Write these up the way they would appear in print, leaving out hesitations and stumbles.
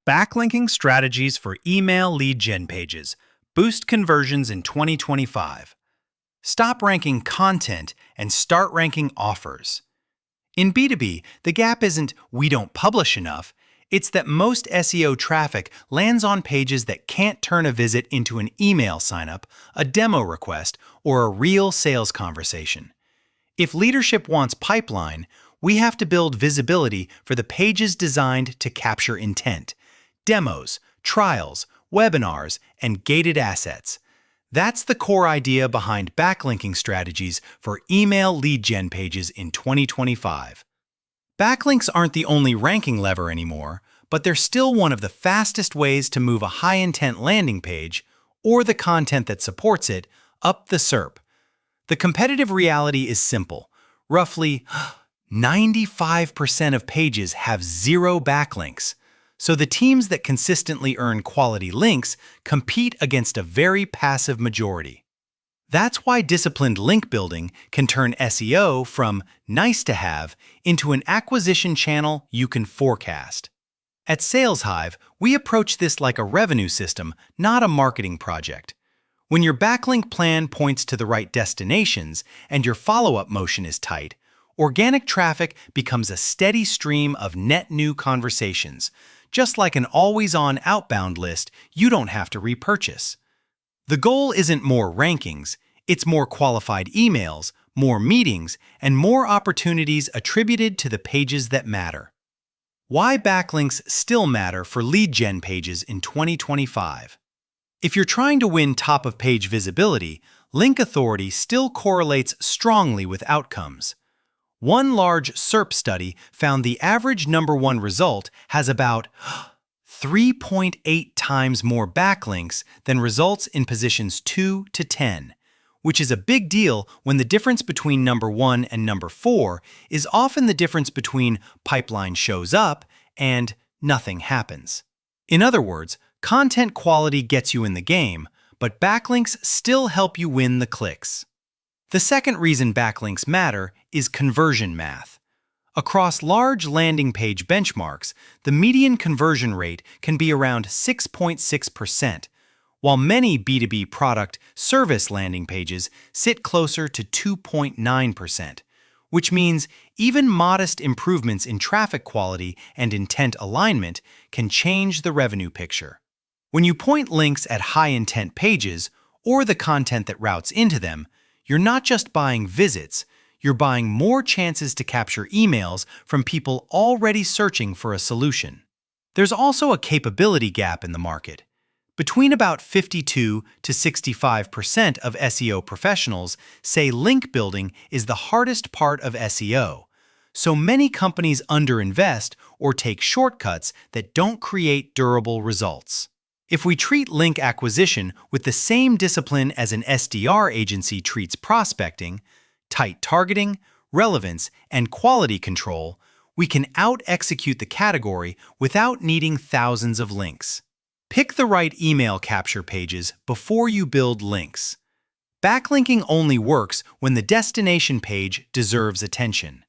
Backlinking strategies for email lead gen pages. Boost conversions in 2025. Stop ranking content and start ranking offers. In B2B, the gap isn't we don't publish enough, it's that most SEO traffic lands on pages that can't turn a visit into an email signup, a demo request, or a real sales conversation. If leadership wants pipeline, we have to build visibility for the pages designed to capture intent. Demos, trials, webinars, and gated assets. That's the core idea behind backlinking strategies for email lead gen pages in 2025. Backlinks aren't the only ranking lever anymore, but they're still one of the fastest ways to move a high-intent landing page, or the content that supports it, up the SERP. The competitive reality is simple. Roughly 95% of pages have zero backlinks. So the teams that consistently earn quality links compete against a very passive majority. That's why disciplined link building can turn SEO from nice to have into an acquisition channel you can forecast. At SalesHive, we approach this like a revenue system, not a marketing project. When your backlink plan points to the right destinations and your follow-up motion is tight, organic traffic becomes a steady stream of net new conversations, just like an always-on outbound list you don't have to repurchase. The goal isn't more rankings, it's more qualified emails, more meetings, and more opportunities attributed to the pages that matter. Why backlinks still matter for lead gen pages in 2025. If you're trying to win top-of-page visibility, link authority still correlates strongly with outcomes. One large SERP study found the average number one result has about 3.8 times more backlinks than results in positions 2 to 10, which is a big deal when the difference between number 1 and number 4 is often the difference between pipeline shows up and nothing happens. In other words, content quality gets you in the game, but backlinks still help you win the clicks. The second reason backlinks matter is conversion math. Across large landing page benchmarks, the median conversion rate can be around 6.6%, while many B2B product service landing pages sit closer to 2.9%, which means even modest improvements in traffic quality and intent alignment can change the revenue picture. When you point links at high-intent pages or the content that routes into them, you're not just buying visits, you're buying more chances to capture emails from people already searching for a solution. There's also a capability gap in the market. Between about 52 to 65% of SEO professionals say link building is the hardest part of SEO, so many companies underinvest or take shortcuts that don't create durable results. If we treat link acquisition with the same discipline as an SDR agency treats prospecting, tight targeting, relevance, and quality control, we can out-execute the category without needing thousands of links. Pick the right email capture pages before you build links. Backlinking only works when the destination page deserves attention.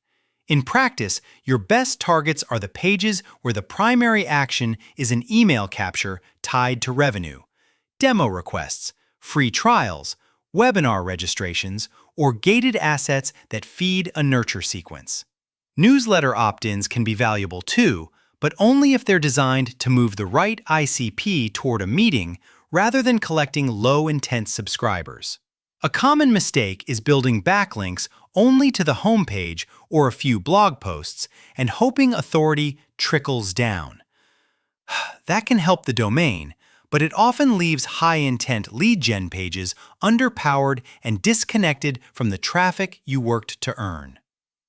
In practice, your best targets are the pages where the primary action is an email capture tied to revenue, demo requests, free trials, webinar registrations, or gated assets that feed a nurture sequence. Newsletter opt-ins can be valuable too, but only if they're designed to move the right ICP toward a meeting rather than collecting low-intent subscribers. A common mistake is building backlinks only to the homepage or a few blog posts and hoping authority trickles down. That can help the domain, but it often leaves high-intent lead gen pages underpowered and disconnected from the traffic you worked to earn.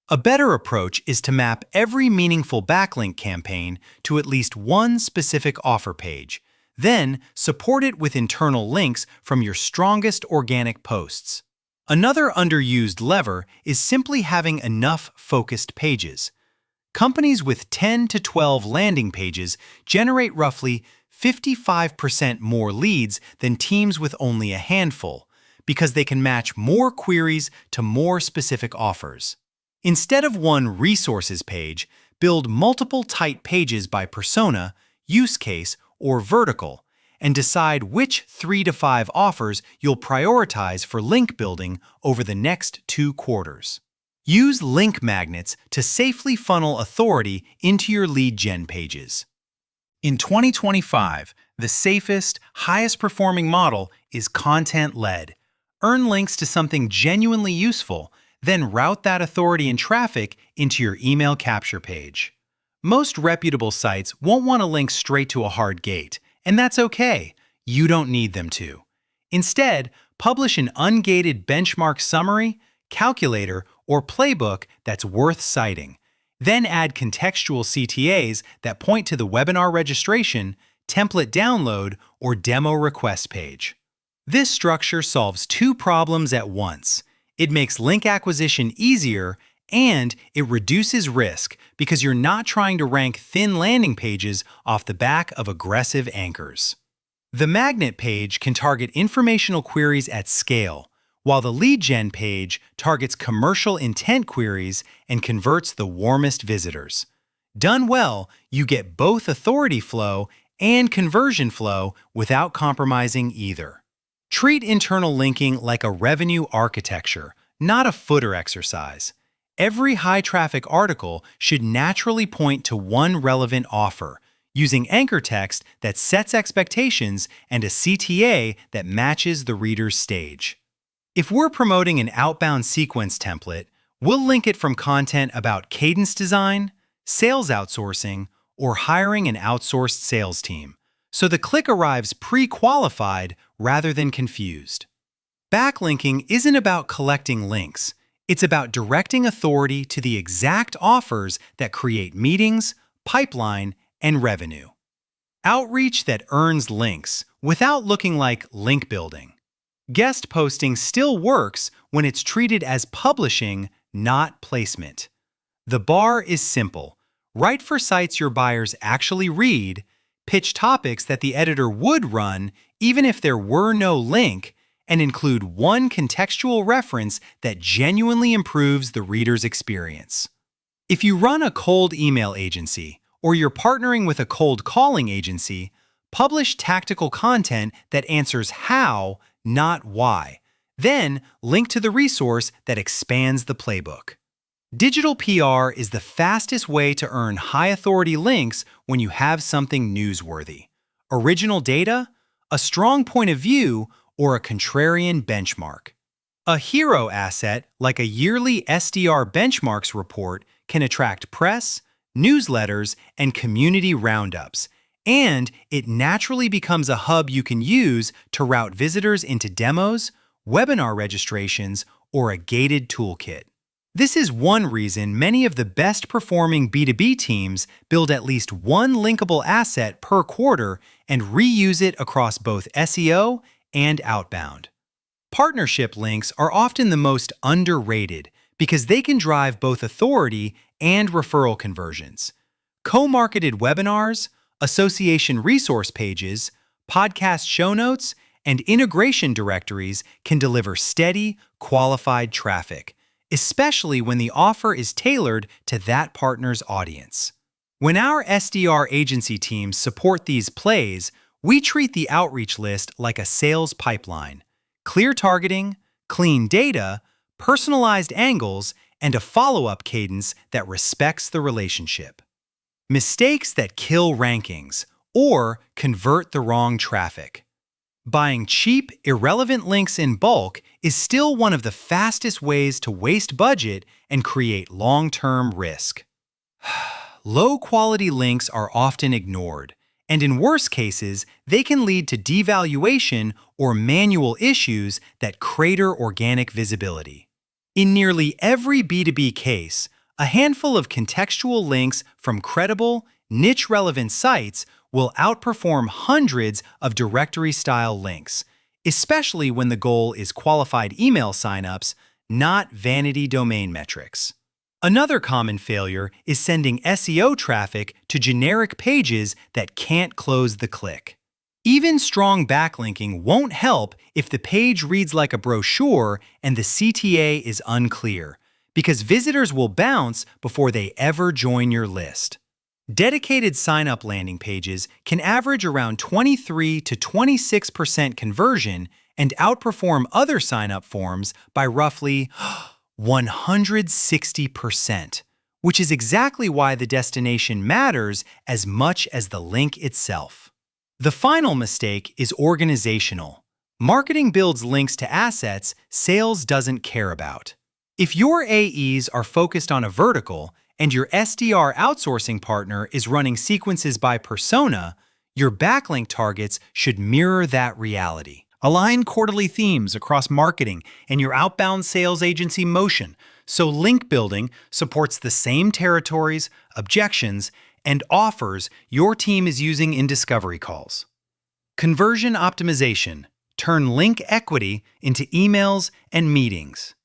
A better approach is to map every meaningful backlink campaign to at least one specific offer page. Then, support it with internal links from your strongest organic posts. Another underused lever is simply having enough focused pages. Companies with 10 to 12 landing pages generate roughly 55% more leads than teams with only a handful, because they can match more queries to more specific offers. Instead of one resources page, build multiple tight pages by persona, use case, or vertical, and decide which 3 to 5 offers you'll prioritize for link building over the next 2 quarters. Use link magnets to safely funnel authority into your lead gen pages. In 2025, the safest, highest-performing model is content-led. Earn links to something genuinely useful, then route that authority and traffic into your email capture page. Most reputable sites won't want to link straight to a hard gate, and that's okay. You don't need them to. Instead, publish an ungated benchmark summary, calculator, or playbook that's worth citing. Then add contextual CTAs that point to the webinar registration, template download, or demo request page. This structure solves 2 problems at once. It makes link acquisition easier, and it reduces risk because you're not trying to rank thin landing pages off the back of aggressive anchors. The magnet page can target informational queries at scale, while the lead gen page targets commercial intent queries and converts the warmest visitors. Done well, you get both authority flow and conversion flow without compromising either. Treat internal linking like a revenue architecture, not a footer exercise. Every high-traffic article should naturally point to one relevant offer, using anchor text that sets expectations and a CTA that matches the reader's stage. If we're promoting an outbound sequence template, we'll link it from content about cadence design, sales outsourcing, or hiring an outsourced sales team, so the click arrives pre-qualified rather than confused. Backlinking isn't about collecting links. It's about directing authority to the exact offers that create meetings, pipeline, and revenue. Outreach that earns links without looking like link building. Guest posting still works when it's treated as publishing, not placement. The bar is simple. Write for sites your buyers actually read, pitch topics that the editor would run even if there were no link, and include one contextual reference that genuinely improves the reader's experience. If you run a cold email agency, or you're partnering with a cold calling agency, publish tactical content that answers how, not why. Then link to the resource that expands the playbook. Digital PR is the fastest way to earn high-authority links when you have something newsworthy. Original data, a strong point of view, or a contrarian benchmark. A hero asset, like a yearly SDR benchmarks report, can attract press, newsletters, and community roundups, and it naturally becomes a hub you can use to route visitors into demos, webinar registrations, or a gated toolkit. This is one reason many of the best-performing B2B teams build at least one linkable asset per quarter and reuse it across both SEO and outbound. Partnership links are often the most underrated because they can drive both authority and referral conversions. Co-marketed webinars, association resource pages, podcast show notes, and integration directories can deliver steady, qualified traffic, especially when the offer is tailored to that partner's audience. When our SDR agency teams support these plays, we treat the outreach list like a sales pipeline. Clear targeting, clean data, personalized angles, and a follow-up cadence that respects the relationship. Mistakes that kill rankings or convert the wrong traffic. Buying cheap, irrelevant links in bulk is still one of the fastest ways to waste budget and create long-term risk. Low-quality links are often ignored, and in worse cases, they can lead to devaluation or manual issues that crater organic visibility. In nearly every B2B case, a handful of contextual links from credible, niche-relevant sites will outperform hundreds of directory-style links, especially when the goal is qualified email signups, not vanity domain metrics. Another common failure is sending SEO traffic to generic pages that can't close the click. Even strong backlinking won't help if the page reads like a brochure and the CTA is unclear, because visitors will bounce before they ever join your list. Dedicated sign-up landing pages can average around 23 to 26% conversion and outperform other sign-up forms by roughly 160%, which is exactly why the destination matters as much as the link itself. The final mistake is organizational. Marketing builds links to assets sales doesn't care about. If your AEs are focused on a vertical and your SDR outsourcing partner is running sequences by persona, your backlink targets should mirror that reality. Align quarterly themes across marketing and your outbound sales agency motion so link building supports the same territories, objections, and offers your team is using in discovery calls. Conversion optimization. Turn link equity into emails and meetings.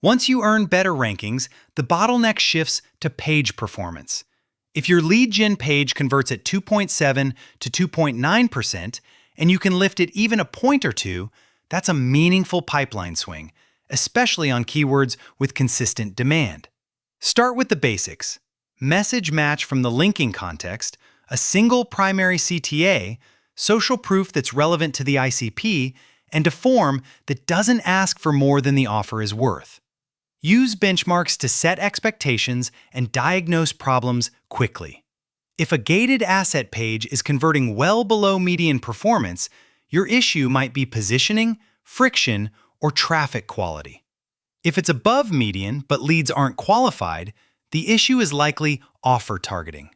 Once you earn better rankings, the bottleneck shifts to page performance. If your lead gen page converts at 2.7 to 2.9%, and you can lift it even a point or two, that's a meaningful pipeline swing, especially on keywords with consistent demand. Start with the basics. Message match from the linking context, a single primary CTA, social proof that's relevant to the ICP, and a form that doesn't ask for more than the offer is worth. Use benchmarks to set expectations and diagnose problems quickly. If a gated asset page is converting well below median performance, your issue might be positioning, friction, or traffic quality. If it's above median but leads aren't qualified, the issue is likely offer targeting.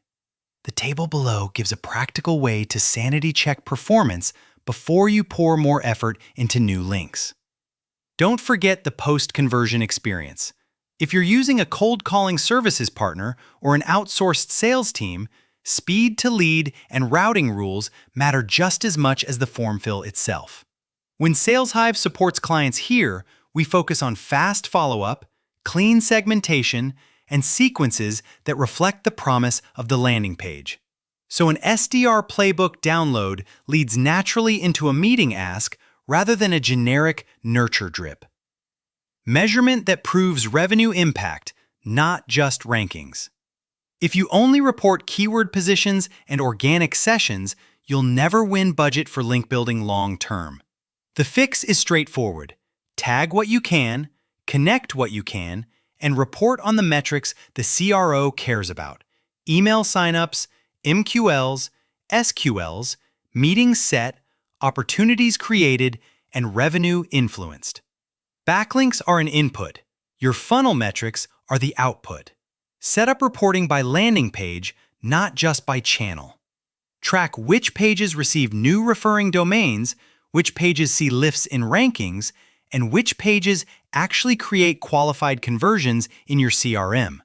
The table below gives a practical way to sanity check performance before you pour more effort into new links. Don't forget the post-conversion experience. If you're using a cold calling services partner or an outsourced sales team, speed to lead and routing rules matter just as much as the form fill itself. When SalesHive supports clients here, we focus on fast follow-up, clean segmentation, and sequences that reflect the promise of the landing page. So an SDR playbook download leads naturally into a meeting ask rather than a generic nurture drip. Measurement that proves revenue impact, not just rankings. If you only report keyword positions and organic sessions, you'll never win budget for link building long term. The fix is straightforward. Tag what you can, connect what you can, and report on the metrics the CRO cares about. Email signups, MQLs, SQLs, meetings set, opportunities created, and revenue influenced. Backlinks are an input. Your funnel metrics are the output. Set up reporting by landing page, not just by channel. Track which pages receive new referring domains, which pages see lifts in rankings, and which pages actually create qualified conversions in your CRM.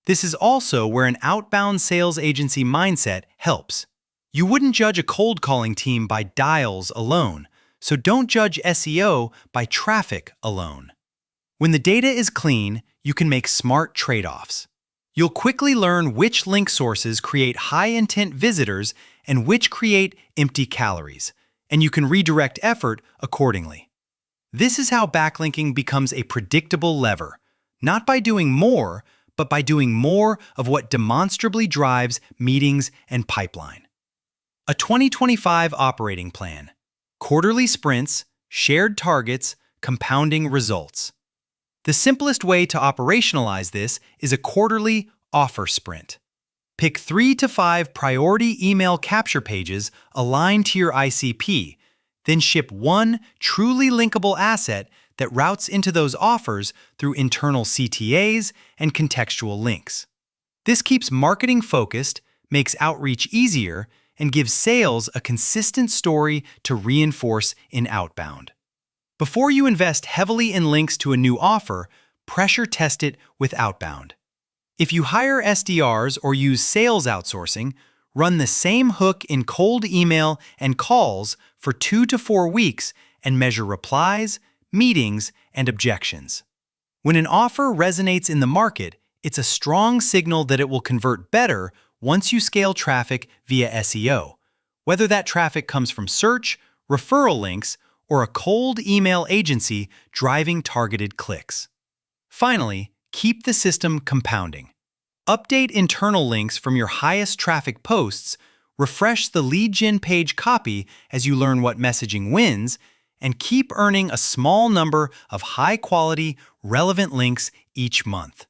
This is also where an outbound sales agency mindset helps. You wouldn't judge a cold calling team by dials alone, so don't judge SEO by traffic alone. When the data is clean, you can make smart trade-offs. You'll quickly learn which link sources create high-intent visitors and which create empty calories, and you can redirect effort accordingly. This is how backlinking becomes a predictable lever, not by doing more, but by doing more of what demonstrably drives meetings and pipeline. A 2025 operating plan. Quarterly sprints, shared targets, compounding results. The simplest way to operationalize this is a quarterly offer sprint. Pick 3 to 5 priority email capture pages aligned to your ICP, then ship one truly linkable asset that routes into those offers through internal CTAs and contextual links. This keeps marketing focused, makes outreach easier, and gives sales a consistent story to reinforce in outbound. Before you invest heavily in links to a new offer, pressure test it with outbound. If you hire SDRs or use sales outsourcing, run the same hook in cold email and calls for 2 to 4 weeks and measure replies, meetings, and objections. When an offer resonates in the market, it's a strong signal that it will convert better once you scale traffic via SEO, whether that traffic comes from search, referral links, or a cold email agency driving targeted clicks. Finally, keep the system compounding. Update internal links from your highest traffic posts, refresh the lead gen page copy as you learn what messaging wins, and keep earning a small number of high-quality, relevant links each month.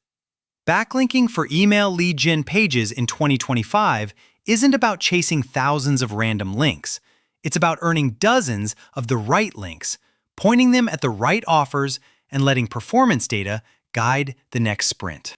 Backlinking for email lead gen pages in 2025 isn't about chasing thousands of random links. It's about earning dozens of the right links, pointing them at the right offers, and letting performance data guide the next sprint.